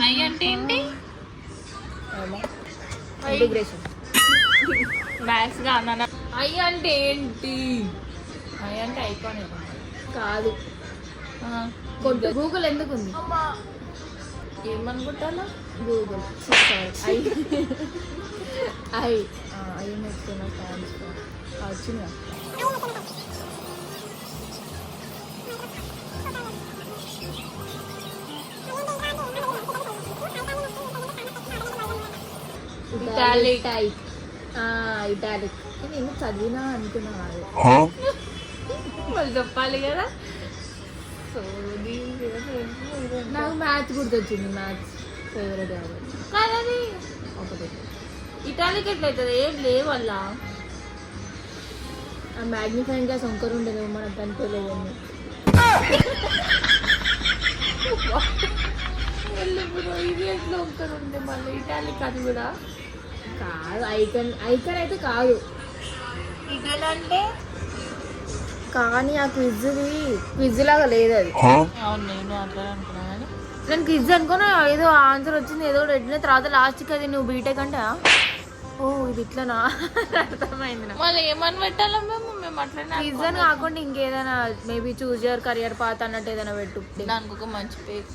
I అంటే ఏంటి? Integration. Maths గా అన్న. ఐ అంటే ఏంటి? ఐ అంటే ఐకాన్ కాదు. గూగుల్ ఎందుకు ఉంది? ఏమనుకుంటాను? గూగుల్ ఐ ఐ ఐ నెక్కున్న ఫ్యాన్స్ వచ్చిందా? ఇటాలిక్. ఇటాలిక్ నేను చదివినా అనుకున్నాను అది. వాళ్ళు చెప్పాలి కదా. సో నాకు మ్యాథ్స్ గుర్తొచ్చింది. మ్యాథ్స్ ఫేవరెట్ కాదని ఒకటి. ఇటాలిక్ ఎట్లయితుంది? ఏం లేవు వల్ల. ఆ మ్యాగ్నిఫైయింగ్ గ్లాస్ వంకరు ఉండేది మనకు కనిపించలేదండి. ఇది ఎట్లా వంకరు ఉంటే మళ్ళీ ఇటాలిక్ అది కూడా కాదు. ఐకన్ ఐకన్ అయితే కాదు. ఇటాలి అంటే కానీ ఆ క్విజ్ లాగా లేదు అది. అవును, నేను అట్లా అనుకున్నా కానీ నేను క్విజ్ అనుకున్నా. ఏదో ఆన్సర్ వచ్చింది, ఏదో పెట్టిన తర్వాత లాస్ట్కి అది నువ్వు బీటెక్ అంటే ఓ ఇది ఇట్లనా అర్థమైంది. మళ్ళీ ఏమని పెట్టాలా మేము అట్లనే క్విజ్ అని కాకుండా ఇంకేదైనా maybe choose your career path అన్నట్టు ఏదైనా పెట్టు. దానికి ఒక మంచి పేరు.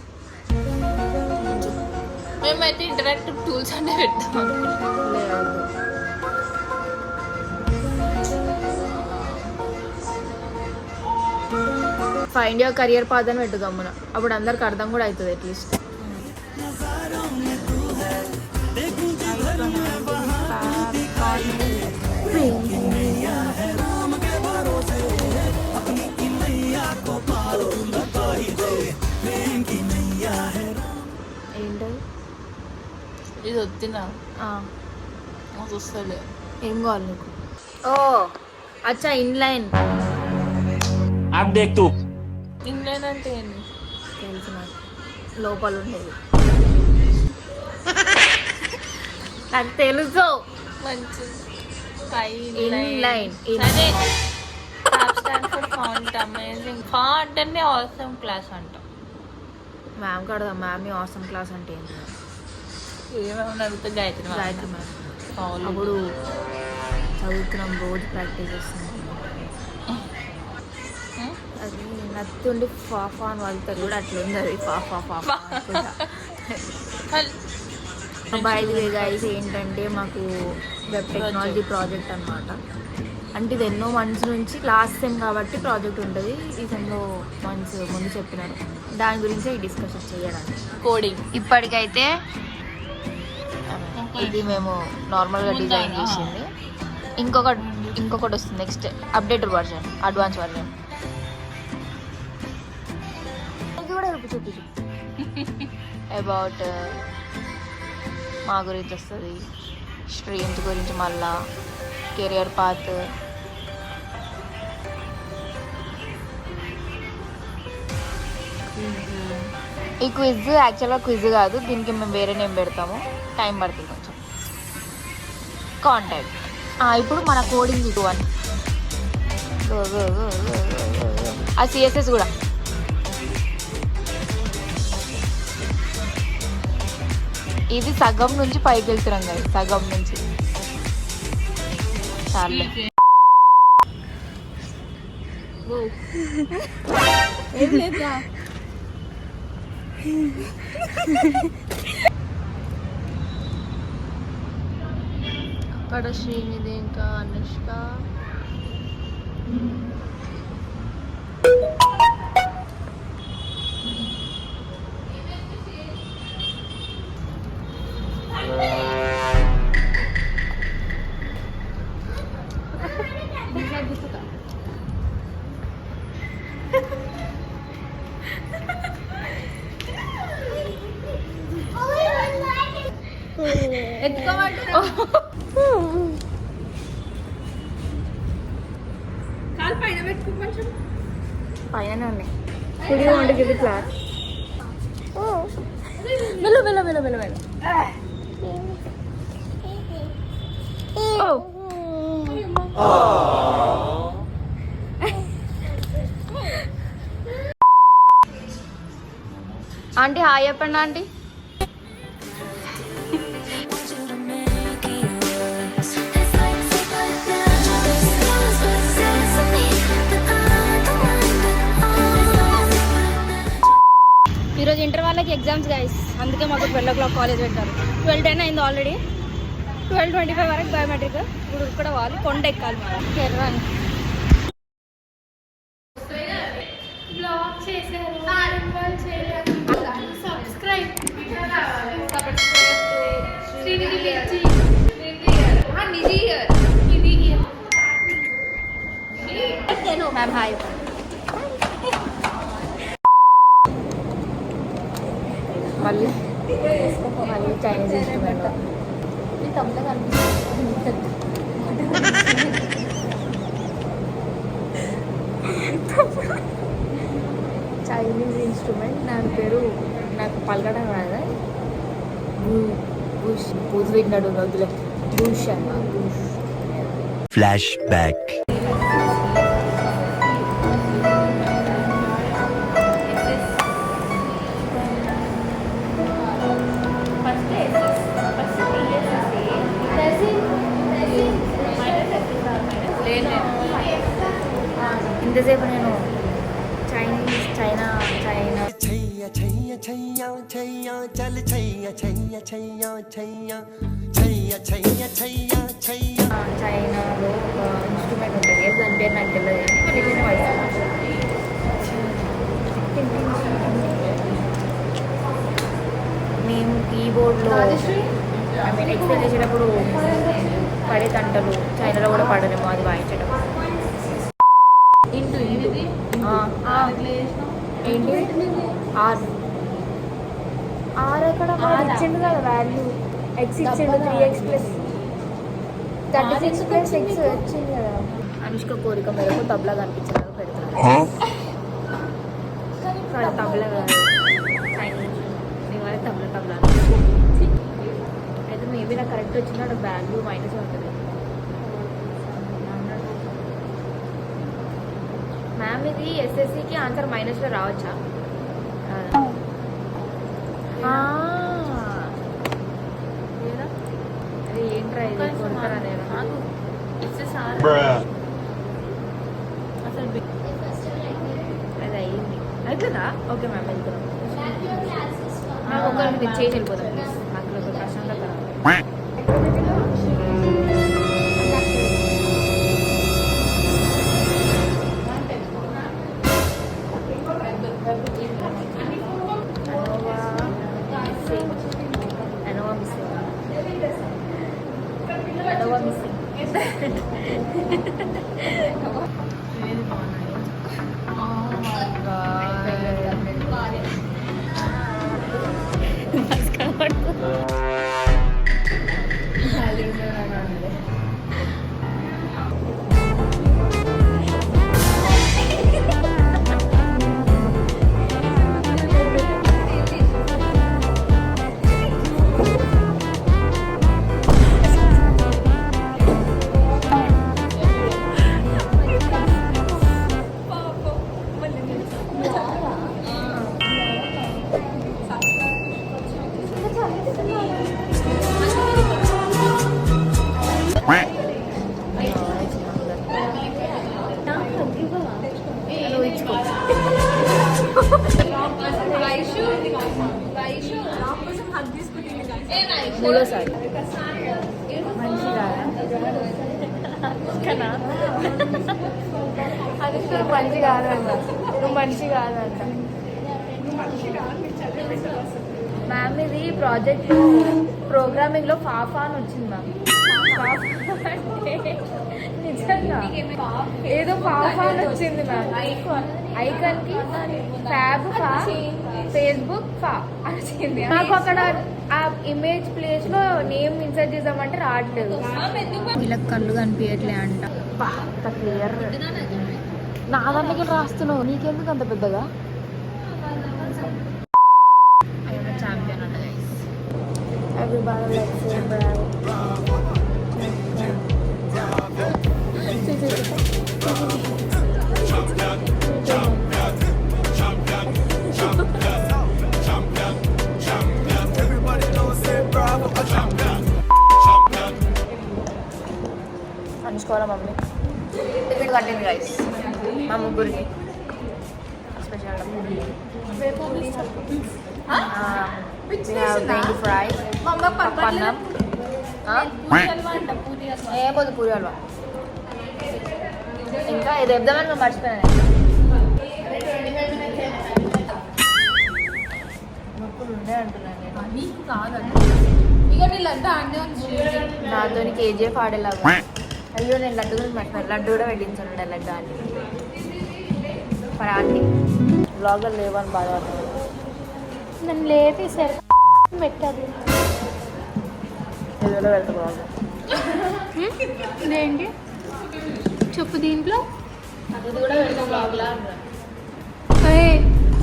మేమైతే ఇంటరాక్టివ్ టూల్స్ అంటే పెడతాం. ఫైండ్ యువర్ కెరియర్ పాత్ అని పెట్టు గమ్మున. అప్పుడు అందరికి అర్థం కూడా అవుతుంది అట్లీస్ట్. ఏంటది? ఇది వచ్చిందా? వస్తలే. ఏం కావాలి నీకు? ఓ అచ్చా ఇన్లైన్. ఇంగ్లాండ్ అంటే ఏంటి? తెలుసు నాకు, లోపల ఉండేది. నాకు తెలుసు. మంచి ఇన్లైన్. సరే, stand for font. Amazing. Font అంటే ఆసమ్ క్లాస్ అంట. మ్యామ్ కడదాం. మ్యామ్ ఆసమ్ క్లాస్ అంటే ఏంటి? ఏమేమి అడిగితే గాయత్రి గాయత్రి మ్యామ్. అప్పుడు చదువుతున్నాం, రోజు ప్రాక్టీస్ చేస్తున్నాం. అది నత్తి ఉండి ఫాఫా అని వెళ్తారు కూడా అట్లా ఉంది. అది FaFa FaFa. By the way guys, ఏంటంటే మాకు వెబ్ టెక్నాలజీ ప్రాజెక్ట్ అనమాట. అంటే ఇది ఎన్నో మంత్స్ నుంచి, లాస్ట్ సెమ్ కాబట్టి ప్రాజెక్ట్ ఉంటుంది. ఈ సెమ్లో మంత్స్ ముందు చెప్పినారు. దాని గురించి ఈ డిస్కషన్ చేయడానికి. కోడింగ్ ఇప్పటికైతే ఇది మేము నార్మల్గా డిజైన్ చేసింది. ఇంకొకటి వస్తుంది next, updated version, advance version. కూడా చూపి అబౌట్ మా గురించి వస్తుంది, స్ట్రీమ్స్ గురించి, మళ్ళా కెరియర్ పాత్, ఈ క్విజ్ యాక్చువల్గా క్విజ్ కాదు, దీనికి మేము వేరే నేమ్ పెడతాము, టైం పడుతుంది కొంచెం. కాంటాక్ట్. ఇప్పుడు మన కోడింగ్ ఇది వన్, ఆ సిఎస్ఎస్ కూడా. ఇది సగం నుంచి పైకి వెళ్తున్నాం కదా, సగం నుంచి. చాలు. ఏం లేదా అక్కడ శ్రీనిధి ఇంకా అనుష్క. పైన ఉన్నాయి. ఇది క్లాస్. మెల్ల మెల్ల మెల్ల మెల్ల మెల్ల. ఆంటీ హాయ్ చెప్పండి. ఆంటీ ఈరోజు ఇంటర్ వాళ్ళకి ఎగ్జామ్స్ గైస్, అందుకే మాకు 12 o'clock కాలేజ్ పెట్టారు. 12:10 అయింది ఆల్రెడీ. 12:25 వరకు బయోమెట్రిక్. ఇప్పుడు కూడా వాళ్ళు కొండ ఎక్కాలి. Ma'am hi. మళ్ళీ చైనీస్ ఇన్స్ట్రుమెంట్ తప్పగా కనిపిస్తుంది. చైనీస్ ఇన్స్ట్రుమెంట్ దాని పేరు నాకు పలకడం రాదా. బూష్ పూజ పెట్టినాడు వద్దులే. బూష్ అన్న బూష్. Flash back. ఇంతసేపు నేను చైనీస్ చైనా చైనాలో ఇన్స్ట్రుమెంట్ ఉంటుంది, దాని పేరు నాకు తెలియదు కానీ నిజంగా వాయిస్. మేము కీబోర్డ్లో ఐ మీన్ ఎక్స్ప్లెయిన్ చేసేటప్పుడు పడే తంటలు చైనాలో కూడా పడలేము అది వాయించడం. ఏంటి ఆర్ ఎక్కడ ఇచ్చిండు కదా వాల్యూ. ఎక్స్ ఇచ్చిండు 3x + 36 + x వచ్చింది కదా. అనుష్క కోరిక మేరకు తబలా కనిపించలేదు పెడతాను. తబలా కాదు తబలా అయితే మేబీ నాకు కరెక్ట్ వచ్చింది. అక్కడ వాల్యూ మైనస్ ఉంటుంది. మ్యామ్ ఇది ఎస్ఎస్సికి ఆన్సర్ మైనస్లో రావచ్చా? అది ఏంట్రా ఇది కొడతారా నేను అసలు అది అయ్యింది అయిపోయిందా? ఓకే మ్యామ్ వెళ్తున్నాం. నాకు ఒకరికి మీరు చేసి వెళ్ళిపోతాం ప్లీజ్. నాకు ఒక ప్రశాంతత. మూడోసారి మంచి కాదా అది మంచి కాదంట. నువ్వు మంచి కాదంట. మ్యామ్ ఇది ప్రాజెక్ట్ ప్రోగ్రామింగ్లో ఫాఫా అని వచ్చింది మ్యామ్. నిజంగా ఏదో ఫాఫా అని వచ్చింది మ్యామ్. ఐకాన్కి ఫ్యాబ్ ఫా ఫేస్బుక్ ఫా అని వచ్చింది. నాకు అక్కడ ఆ ఇమేజ్ ప్లేస్ లో నేమ్ ఇన్సర్ట్ చేద్దామంటే రావట్లేదు. వీళ్ళకి కళ్ళు కనిపించట్లే అంట. క్లియర్ నా దాంట్లోకి రాస్తున్నావు, నీకెందుకు అంత పెద్దగా? ఛాంపియన్ అంట guys. Everybody let's say bravo. అనుకోవాలా మమ్మీ టికెట్ కట్టింది గైస్ మా ముగ్గురికి స్పెషల్. బెండి ఫ్రై పప్పన్నం ఏ పోదు పూరి హల్వా ఇంకా ఇది చెప్దామని నువ్వు మర్చిపోయాను నొప్పులు ఉండే అంటున్నాను నీకు కాదండి ఇక నీ లడ్డు ఆడే ఉంది నాతో కేజీఎఫ్ ఆడేలాగా అయ్యో నేను లడ్డు గురించి మర్చిపోయాను లడ్డు కూడా పెట్టించాను లడ్డు ఆంటీ మరి ఆంటీ బ్లాగ్లో లేవని బాధపడుతుంది నన్ను లేపి సరే పెట్టాలి ఏదో వెళ్తా బ్లాగ్ ఇదేంటి చెప్పు దీంట్లో అది కూడా వెళ్తా బ్లాగ్లా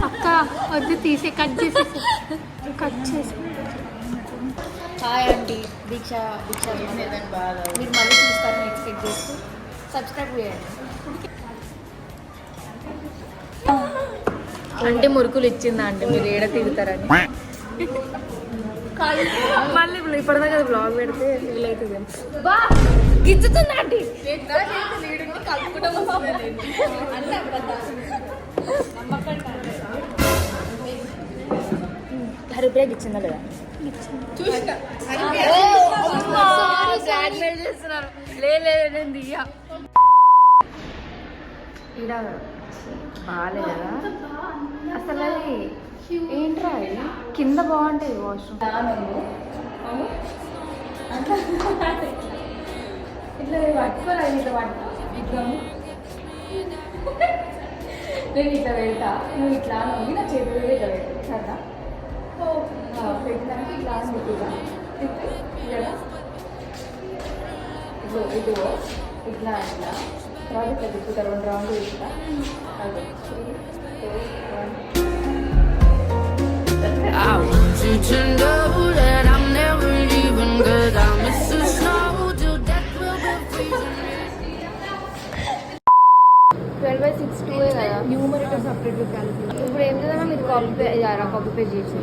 అక్క వద్దు తీసే కట్ చేసి హాయ్ ఆంటీ దీక్ష మీరు మళ్ళీ చూస్తారని ఎక్స్పెక్ట్ చేస్తూ సబ్స్క్రైబ్ చేయండి అంటే మురుకులు ఇచ్చిందా అంటే మీరు ఏడ తిడతారని మళ్ళీ ఇప్పటిదాకా కదా బ్లాగ్ పెడితే ఫీల్ అవుతుంది బా గిచ్చుతుంది ఆంటీ హరిప్రియాకి ఇచ్చిందా లేదా చేస్తున్నారు లేదు దియ్యా ఈడ బాగాలే కదా అసలు అది ఏంట్రా అది కింద బాగుంటుంది వాష్రూమ్ ఇట్లా పట్టుకోలేదు ఇట్లా పట్టుకో నేను ఇట్లా వెళ్తా నువ్వు ఇట్లా నొంగి నా చేతులు ఇట్లా పెట్టు సరేనా పెట్టడానికి ఇట్లా తిప్పుగా తిప్పి ఇలా ఇదిగో ఇట్లా ఇట్లా తర్వాత ఇట్లా తిప్పుతారు 2 రౌండ్లు ఇట్లా అదే I want you to know that I'm never even good. I miss the snow till death will be freezing. 12/6 కదా న్యూమరేటర్ సపరేట్గా క్యాలిక్యులేట్ ఇప్పుడు ఏం చేద్దామా మీరు కాపీ పేస్ట్ చేసి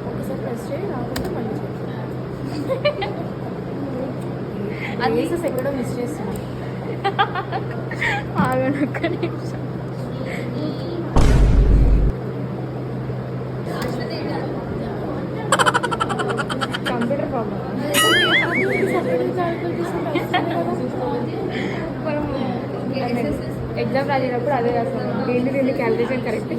ఒకసారి ప్రెస్ చేయి రాకుండా మళ్ళీ అది ఎక్కడో మిస్ చేస్తున్నాను ఆగండి ఒక్క నిమిషం కంప్యూటర్ ప్రాబ్లమ్ ఎగ్జామ్ రాసేటప్పుడు అదే రాస్తాను దీన్ని క్యాలిక్యులేషన్ కరెక్ట్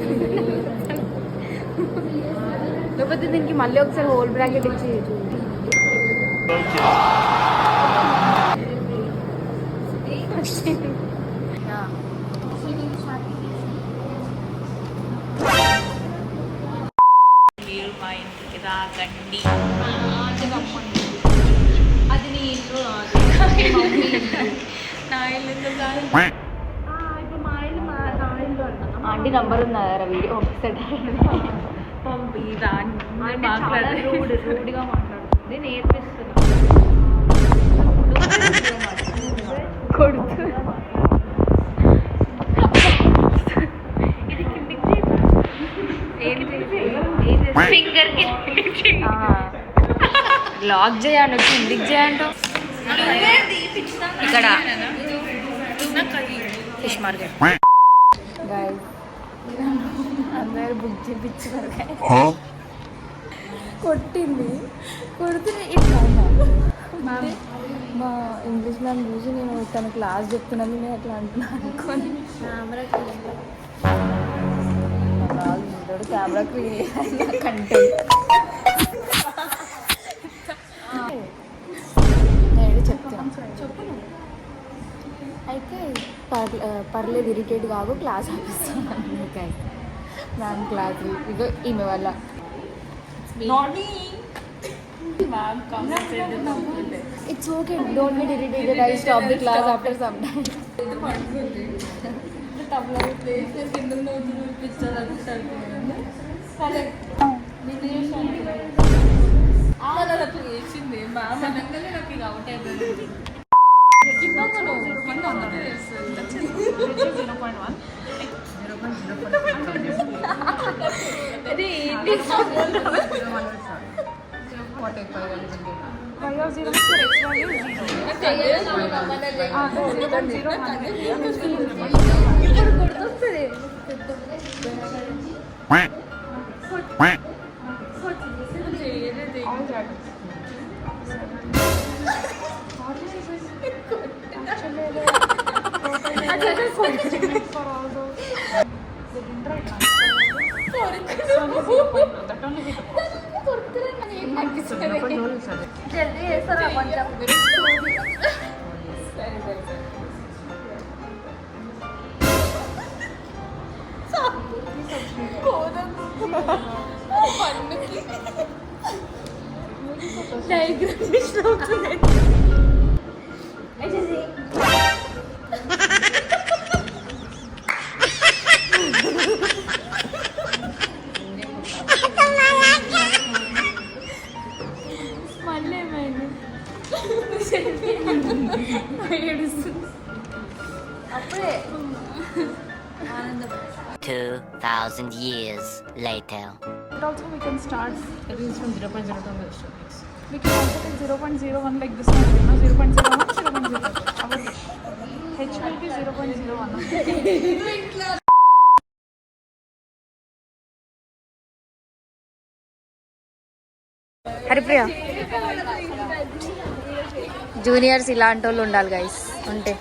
లేకపోతే దీనికి మళ్ళీ ఒకసారి హోల్ బ్రాకెట్ ఇచ్చి మీరు మా ఇంటికి రాకండి అది నీ ఇల్లు కాదు నా ఇల్లు ఎందుకు కాదు ఇప్పుడు మా ఇల్లు నా ఇల్లు అంటున్నా ఆంటీ నంబర్ ఉందా వీడియో పంపి మాట్లాడే రూడ్గా మాట్లాడుతుంది నేర్పిస్తున్నా కొడుతు ఇది కిందికి ఫింగర్ లాక్ చేయండి వచ్చి ఇంటికి చేయండి ఇక్కడ ఫిష్ మార్కెట్ గైస్ అందరు బుక్ చేయించారు కొట్టింది కొడుతు ఇట్లా మా ఇంగ్లీష్ మ్యామ్ చూసి నేను తన క్లాస్ చెప్తున్నాను నేను అట్లా అంటున్నాను అనుకోని కెమెరా క్లీన్ కంటే నేను చెప్తాను అయితే పర్లేదు ఇరిటేట్ కాదు క్లాస్ ఆపిస్తున్నాను మ్యామ్ క్లాస్ ఇదో ఈమె వల్ల it's okay don't get irritated I stop the class after some చేసింది మా మనంగానే నాకు ఇక అవుట్ అయిపోయింది All that. For all those. They didn't write answer. So only 0.2. That only we జల్దీ చేస్తారా కొంచెం మళ్ళీ ఏమైంది ఏడుస్తుంది అప్పుడే 2,000 years later. But also we can start at least from 0.02 next. We can also take 0.01 like this one, no? 0.01, 0.02. Our H will be 0.01. Haripriya juniors ఇలాంటి వాళ్ళు ఉండాలి గైస్ ఉంటే